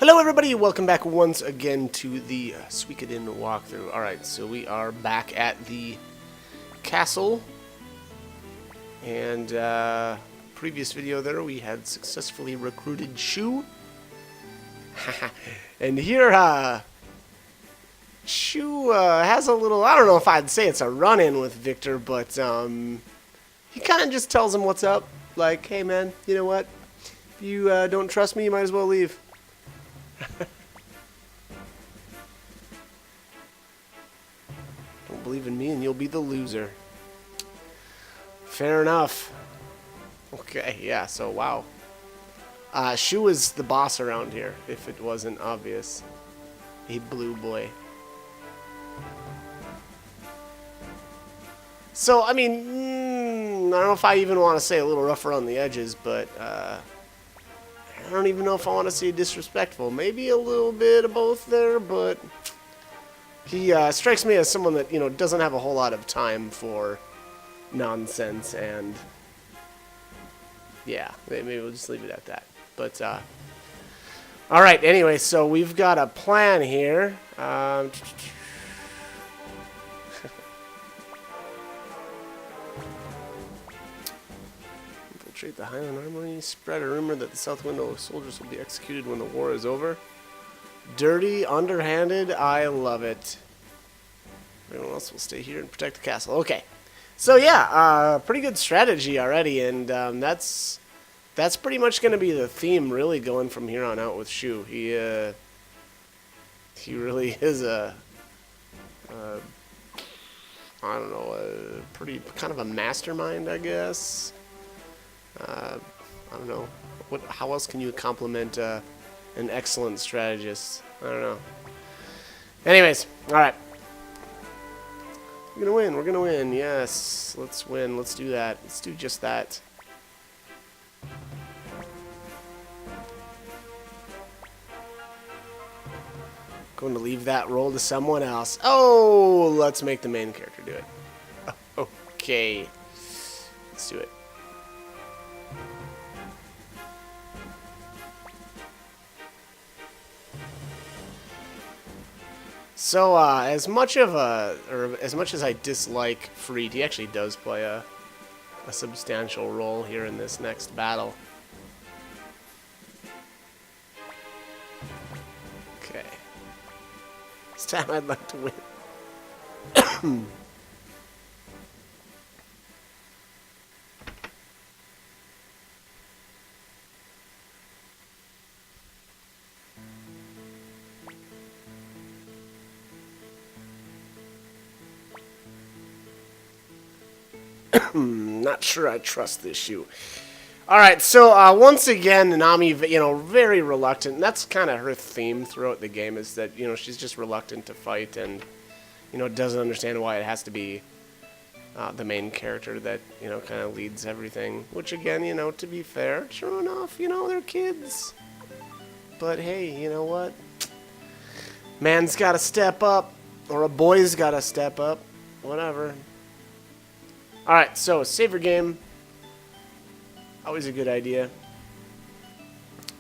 Hello everybody, welcome back once again to the Suikoden walkthrough. Alright, so we are back at the castle. And previous video there we had successfully recruited Shu. And here Shu has a little, I don't know if I'd say it's a run-in with Victor, but he kind of just tells him what's up. Like, hey man, you know what? If you don't trust me, you might as well leave. Don't believe in me and you'll be the loser. Fair enough. Okay, yeah, so wow. Shu is the boss around here, if it wasn't obvious. A blue boy. So, I mean, I don't know if I even want to say a little rough around the edges, but I don't even know if I want to say disrespectful. Maybe a little bit of both there, but he strikes me as someone that, you know, doesn't have a whole lot of time for nonsense, and yeah, maybe we'll just leave it at that. But, alright, anyway, so we've got a plan here. Infiltrate the Highland Armory, spread a rumor that the South Window soldiers will be executed when the war is over. Dirty, underhanded, I love it. Everyone else will stay here and protect the castle. Okay. So yeah, pretty good strategy already, and that's pretty much going to be the theme really going from here on out with Shu. He really is a I don't know, a pretty kind of a mastermind, I guess. I don't know. How else can you compliment an excellent strategist? I don't know. Anyways, alright. We're gonna win, we're gonna win, yes. Let's win, let's do that. Let's do just that. Going to leave that role to someone else. Oh, let's make the main character do it. Okay. Let's do it. So, as much as I dislike Freed, he actually does play a substantial role here in this next battle. Okay. This time I'd like to win. Not sure I trust this Shu. Alright, so once again, Nanami, you know, very reluctant. And that's kind of her theme throughout the game, is that, you know, she's just reluctant to fight and, you know, doesn't understand why it has to be the main character that, you know, kind of leads everything. Which, again, you know, to be fair, true enough, you know, they're kids. But hey, you know what? Man's got to step up, or a boy's got to step up. Whatever. Alright, so save your game. Always a good idea.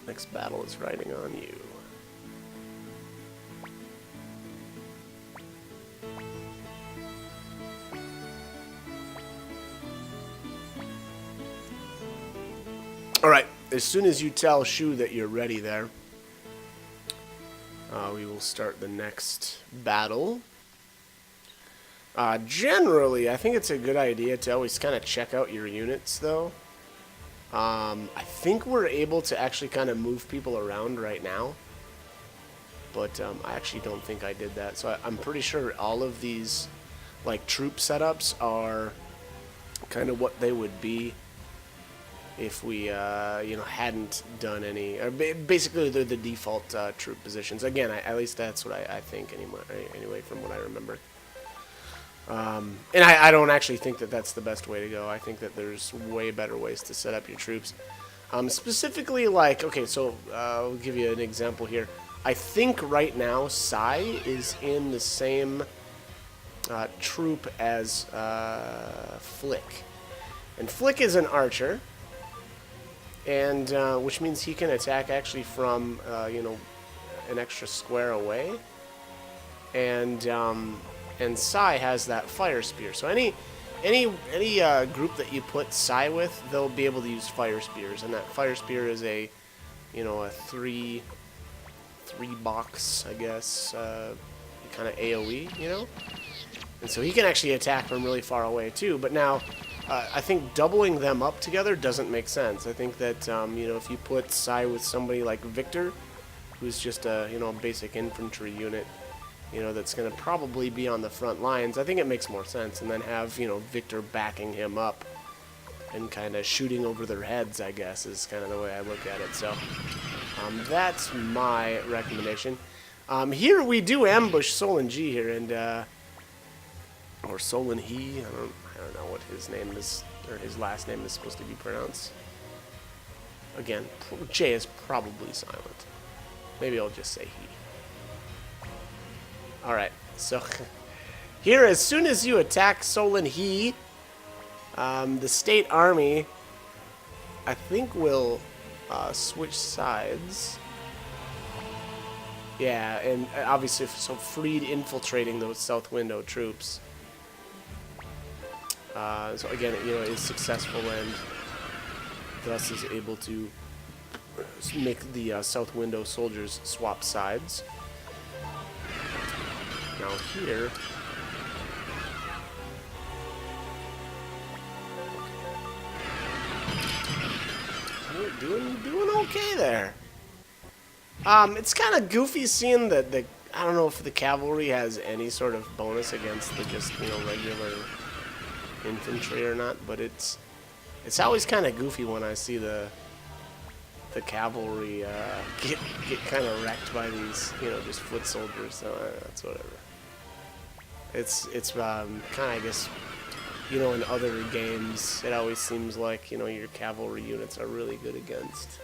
Next battle is riding on you. Alright, as soon as you tell Shu that you're ready there, we will start the next battle. Generally, I think it's a good idea to always kind of check out your units, though. I think we're able to actually kind of move people around right now. But I actually don't think I did that. So I'm pretty sure all of these, like, troop setups are kind of what they would be if we, you know, hadn't done any. Or basically, they're the default troop positions. Again, at least that's what I think anyway, from what I remember. And I don't actually think that that's the best way to go. I think that there's way better ways to set up your troops. Specifically, like, okay, so I'll give you an example here. I think right now Sai is in the same troop as Flick. And Flick is an archer. and which means he can attack actually from, you know, an extra square away, and Sai has that fire spear. So any group that you put Sai with, they'll be able to use fire spears, and that fire spear is a three box, I guess, kind of AOE, And so he can actually attack from really far away too. But now, I think doubling them up together doesn't make sense. I think that if you put Sai with somebody like Victor, who's just a basic infantry unit, that's going to probably be on the front lines, I think it makes more sense. And then have Victor backing him up and kind of shooting over their heads, I guess, is kind of the way I look at it. So that's my recommendation. Here we do ambush Solon G here, and or Solon He. I don't know what his name is, or his last name is supposed to be pronounced. Again, J is probably silent. Maybe I'll just say he. Alright, so here, as soon as you attack Solon He, the state army, I think, will switch sides. Yeah, and obviously, so Freed infiltrating those South Window troops. So again, is successful and thus is able to make the South Window soldiers swap sides. Now here, doing okay there. It's kind of goofy seeing the I don't know if the cavalry has any sort of bonus against the just regular infantry or not, but it's always kind of goofy when I see the cavalry get kind of wrecked by these just foot soldiers. So that's whatever. It's kind of, I guess, in other games it always seems like your cavalry units are really good against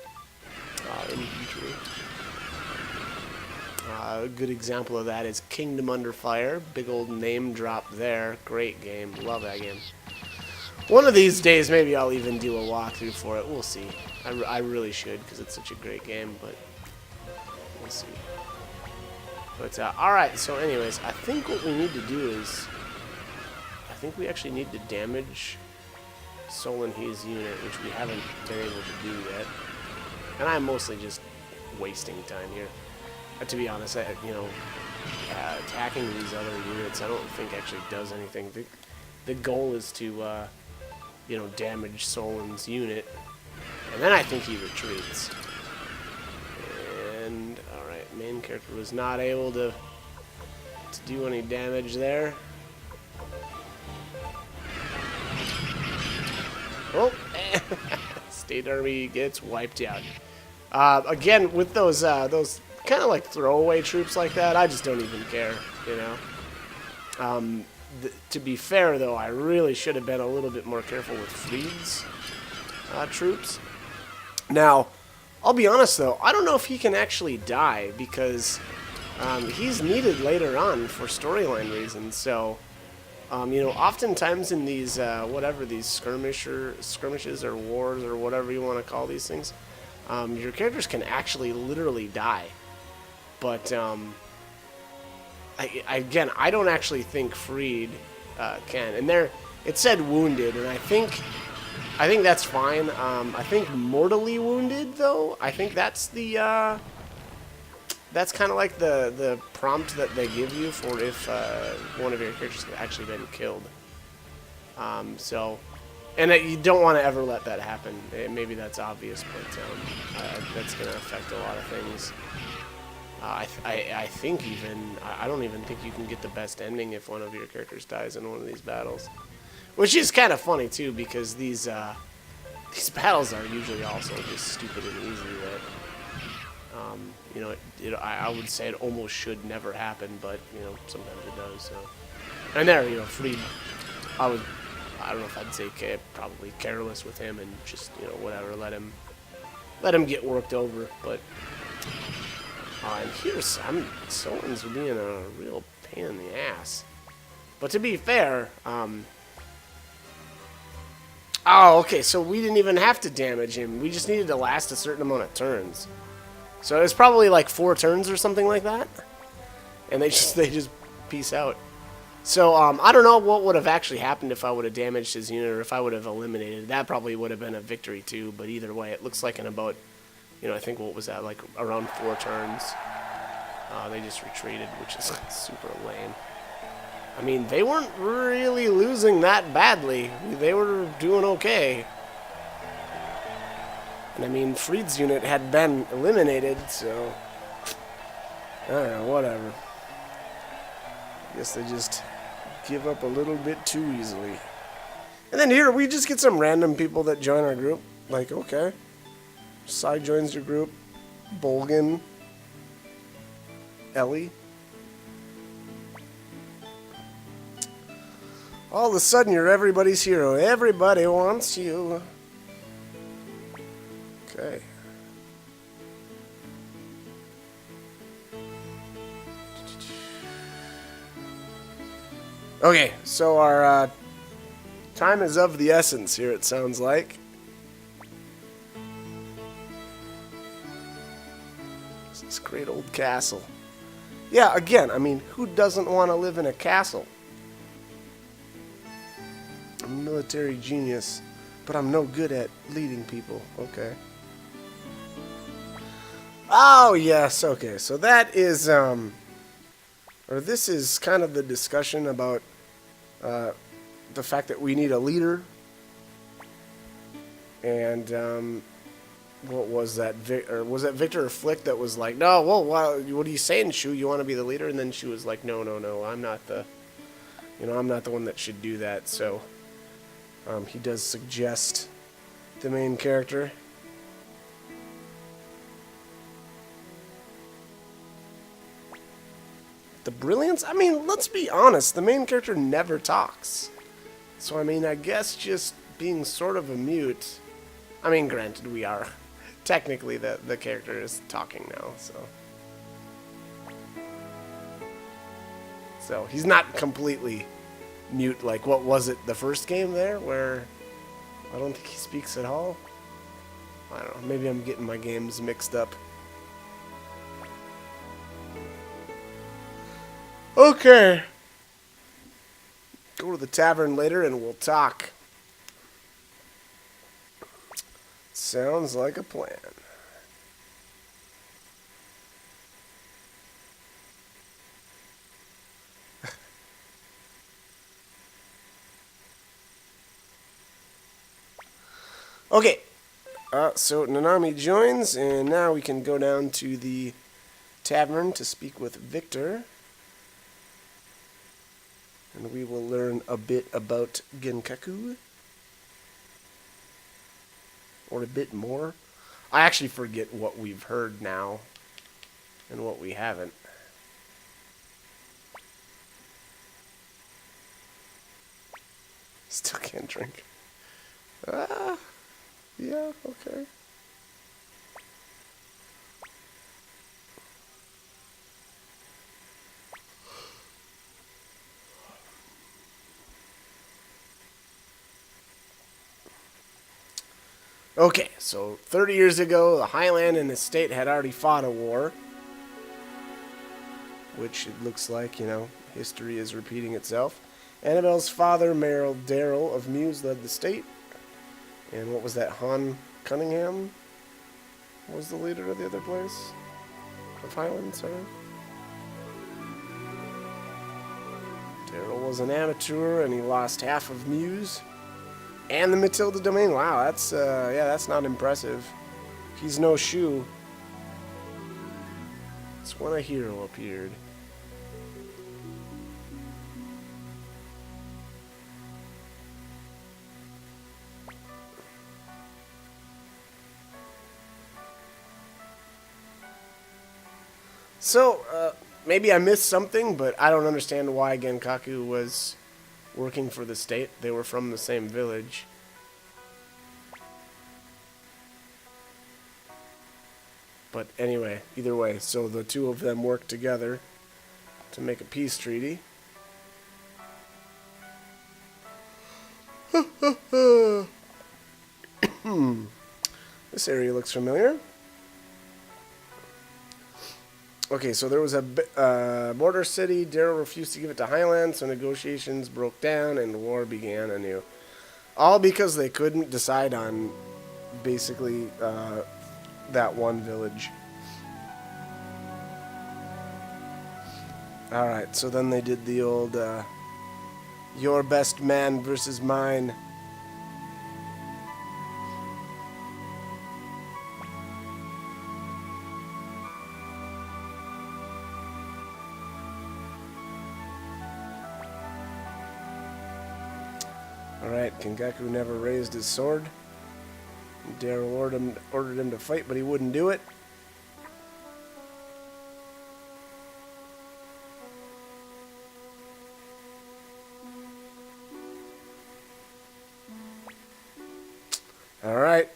infantry. A good example of that is Kingdom Under Fire. Big old name drop there. Great game. Love that game. One of these days, maybe I'll even do a walkthrough for it. We'll see. I really should, because it's such a great game, but we'll see. But, alright, so anyways, I think what we need to do is, I think we actually need to damage Solon He's unit, which we haven't been able to do yet. And I'm mostly just wasting time here. To be honest, attacking these other units, I don't think actually does anything. The goal is to, damage Solon's unit, and then I think he retreats. And all right, main character was not able to do any damage there. Oh, state army gets wiped out. Again, with those kind of like throwaway troops like that, I just don't even care, to be fair, though, I really should have been a little bit more careful with Freed's troops. Now, I'll be honest, though, I don't know if he can actually die, because he's needed later on for storyline reasons. So, oftentimes in these, these skirmishes or wars or whatever you want to call these things, your characters can actually literally die. But, again, I don't actually think Freed can. And it said wounded, and I think that's fine. I think mortally wounded, though, I think that's the, that's kind of like the prompt that they give you for if one of your characters has actually been killed. And you don't want to ever let that happen. Maybe that's obvious, but that's going to affect a lot of things. I think even, I don't even think you can get the best ending if one of your characters dies in one of these battles. Which is kind of funny, too, because these battles are usually also just stupid and easy that, I would say it almost should never happen, but, sometimes it does, so. And there, Freed, I don't know if I'd say probably careless with him and just, whatever, let him get worked over, but... and here's Solon's being a real pain in the ass. But to be fair, oh, okay, so we didn't even have to damage him. We just needed to last a certain amount of turns. So it's probably like 4 turns or something like that. And they just peace out. So I don't know what would have actually happened if I would have damaged his unit or if I would have eliminated it. That probably would have been a victory too. But either way, it looks like in about, I think what was that, like around 4 turns, they just retreated, which is super lame. I mean, they weren't really losing that badly. They were doing okay. And I mean, Freed's unit had been eliminated, so I don't know, whatever. I guess they just give up a little bit too easily. And then here, we just get some random people that join our group. Like, okay. Sai joins your group. Bolgan. Ellie. All of a sudden, you're everybody's hero. Everybody wants you. Okay. Okay, so our time is of the essence here, it sounds like. This great old castle. Yeah, again, I mean, who doesn't want to live in a castle? I'm a military genius, but I'm no good at leading people. Okay. Oh, yes, okay. So that is, or this is kind of the discussion about the fact that we need a leader. And, what was that? Or was that Victor or Flick that was like, no, well, what are you saying, Shu? You want to be the leader? And then she was like, no, I'm not the, I'm not the one that should do that. So, he does suggest the main character. The brilliance? I mean, let's be honest. The main character never talks. So, I mean, I guess just being sort of a mute. I mean, granted, we are. Technically, the character is talking now, so. So, he's not completely mute like, what was it, the first game there, where I don't think he speaks at all? I don't know, maybe I'm getting my games mixed up. Okay. Go to the tavern later and we'll talk. Sounds like a plan. Okay. So Nanami joins, and now we can go down to the tavern to speak with Victor. And we will learn a bit about Genkaku. Or a bit more. I actually forget what we've heard now and what we haven't. Still can't drink. Yeah, okay. Okay, so 30 years ago, the Highland and the state had already fought a war. Which it looks like, history is repeating itself. Annabelle's father, Daryl of Muse, led the state. And what was that, Han Cunningham was the leader of the other place? Of Highland, sorry. Daryl was an amateur and he lost half of Muse. And the Matilda domain. Wow, that's not impressive. He's no Shu. It's when a hero appeared. So, maybe I missed something, but I don't understand why Genkaku was working for the state. They were from the same village. But anyway, either way, so the two of them worked together to make a peace treaty. This area looks familiar. Okay, so there was a border city. Daryl refused to give it to Highland, so negotiations broke down and war began anew. All because they couldn't decide on basically that one village. Alright, so then they did the old your best man versus mine. Alright, Kengaku never raised his sword. Daryl ordered him to fight, but he wouldn't do it. Alright,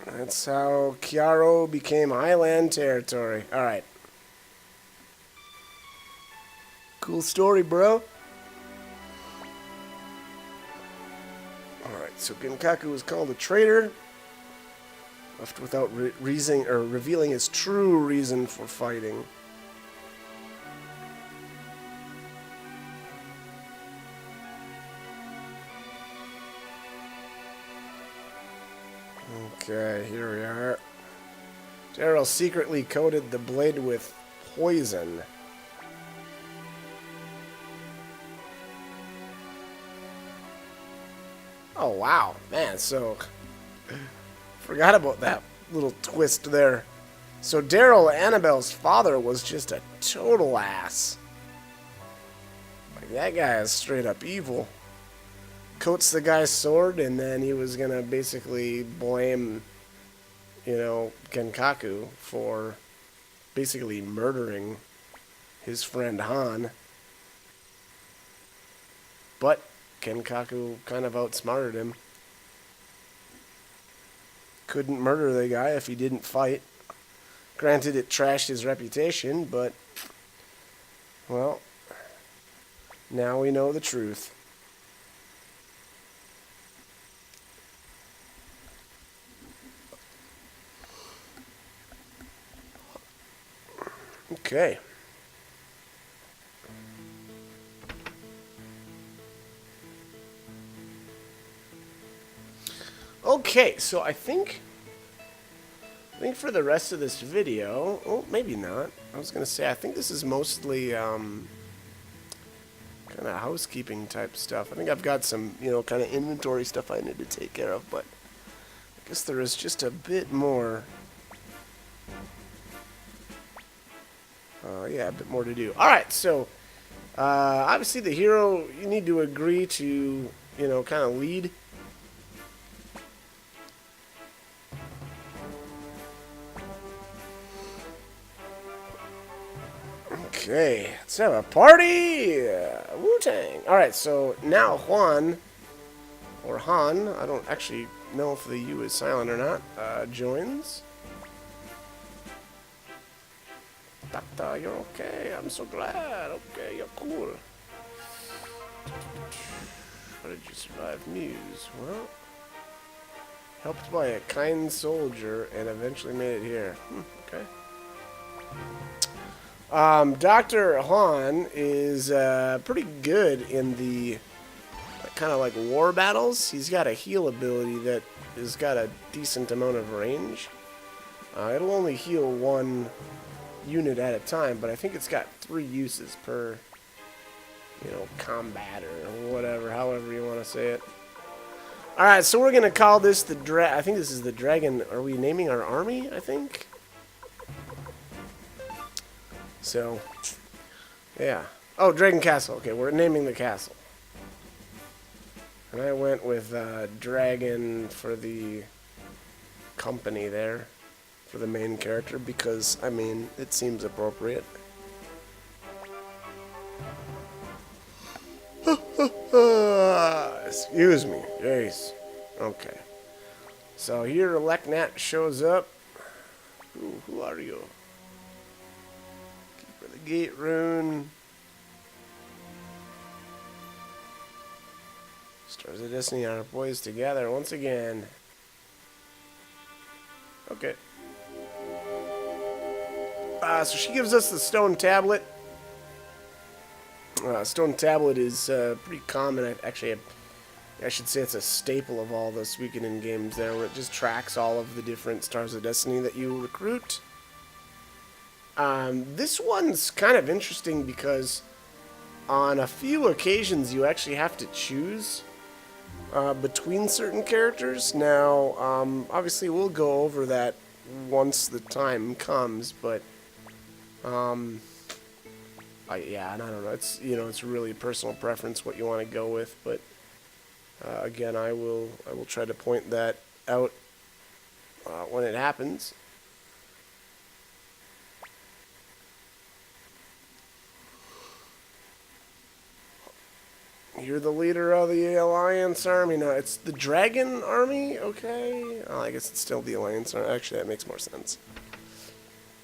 that's how Chiaro became Highland territory. Alright. Cool story, bro. Alright, so Genkaku was called a traitor, left without revealing his true reason for fighting. Okay, here we are. Daryl secretly coated the blade with poison. Oh, wow. Man, so... Forgot about that little twist there. So Daryl, Annabelle's father, was just a total ass. Like, that guy is straight up evil. Coats the guy's sword, and then he was gonna basically blame, you know, Genkaku for basically murdering his friend Han. But Genkaku kind of outsmarted him. Couldn't murder the guy if he didn't fight. Granted, it trashed his reputation, but, well, now we know the truth. Okay. Okay, so I think for the rest of this video, oh, maybe not. I was gonna say I think this is mostly kind of housekeeping type stuff. I think I've got some, you know, kind of inventory stuff I need to take care of, but I guess there is just a bit more. Yeah, a bit more to do. All right, so obviously the hero, you need to agree to, you know, kind of lead. Okay, let's have a party! Wu-Tang! Alright, so now Juan, or Han, I don't actually know if the U is silent or not, joins. Doctor, you're okay. I'm so glad. Okay, you're cool. How did you survive Muse? Well, helped by a kind soldier and eventually made it here. Okay. Dr. Han is pretty good in the kind of like war battles. He's got a heal ability that has got a decent amount of range. It'll only heal one unit at a time, but I think it's got 3 uses per, you know, combat or whatever, however you want to say it. Alright, so we're going to call this the I think this is the dragon. Are we naming our army, I think? So, yeah. Oh, Dragon Castle. Okay, we're naming the castle. And I went with Dragon for the company there, for the main character, because, I mean, it seems appropriate. Excuse me. Jeez. Okay. So here Leknat shows up. Who are you? Keeper of the Gate Rune. Stars of Destiny are poised together once again. Okay. So she gives us the stone tablet. Stone tablet is pretty common. Actually, I should say it's a staple of all the Suikoden games there, where it just tracks all of the different Stars of Destiny that you recruit. This one's kind of interesting because on a few occasions you actually have to choose between certain characters. Now, obviously we'll go over that once the time comes, but yeah, and I don't know. It's it's really personal preference what you want to go with, but again, I will try to point that out when it happens. You're the leader of the Alliance Army. No, it's the Dragon Army? Okay. Oh, I guess it's still the Alliance Army. Actually, that makes more sense.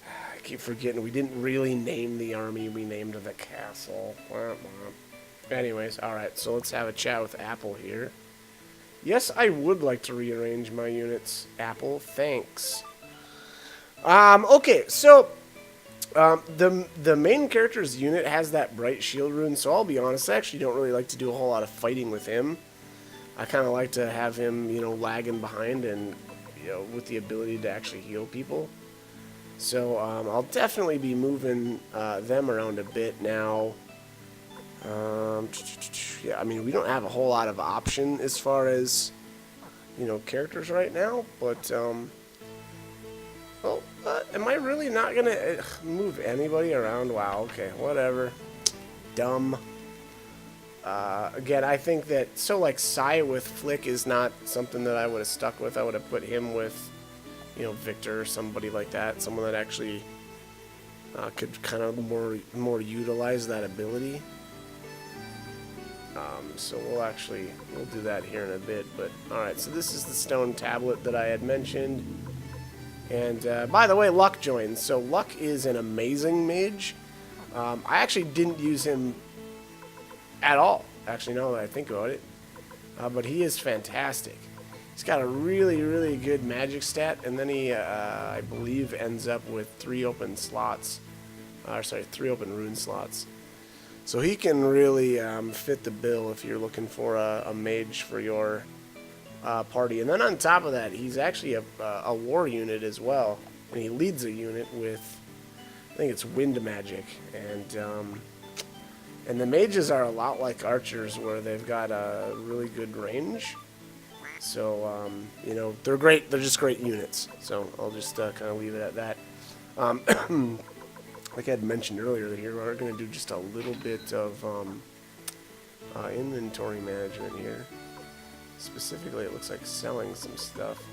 I keep forgetting we didn't really name the army. We named the castle. Anyways, alright. So let's have a chat with Apple here. Yes, I would like to rearrange my units. Apple, thanks. Okay, so the main character's unit has that bright shield rune, so I'll be honest, I actually don't really like to do a whole lot of fighting with him. I kind of like to have him, lagging behind and, with the ability to actually heal people. So I'll definitely be moving them around a bit now. Yeah, I mean, we don't have a whole lot of option as far as, characters right now, but, well, am I really not going to move anybody around? Wow, okay, whatever. Dumb. Again, I think that, so like Sai with Flick is not something that I would have stuck with. I would have put him with, Victor or somebody like that. Someone that actually could kind of more utilize that ability. So we'll do that here in a bit. But, alright, so this is the stone tablet that I had mentioned. And, by the way, Luck joins. So Luck is an amazing mage. I actually didn't use him at all, actually, now that I think about it. But he is fantastic. He's got a really, really good magic stat, and then he, I believe, ends up with 3 open slots. 3 open rune slots. So he can really fit the bill if you're looking for a mage for your party. And then on top of that, he's actually a war unit as well. And he leads a unit with, I think it's wind magic. And the mages are a lot like archers, where they've got a really good range. So, they're great. They're just great units. So I'll just kind of leave it at that. Like I had mentioned earlier here, we're going to do just a little bit of inventory management here. Specifically, it looks like selling some stuff.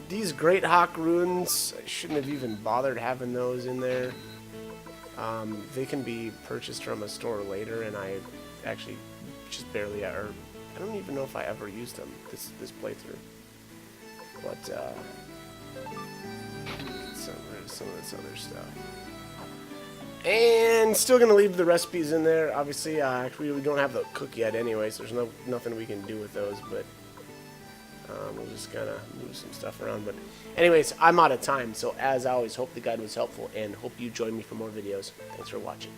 These Great Hawk runes, I shouldn't have even bothered having those in there. They can be purchased from a store later, and I actually just barely, or I don't even know if I ever used them this playthrough. But some of this other stuff. And still gonna leave the recipes in there. Obviously, we don't have the cook yet anyway, so there's nothing we can do with those. But we'll just kind of move some stuff around. But anyways, I'm out of time. So as always, hope the guide was helpful, and hope you join me for more videos. Thanks for watching.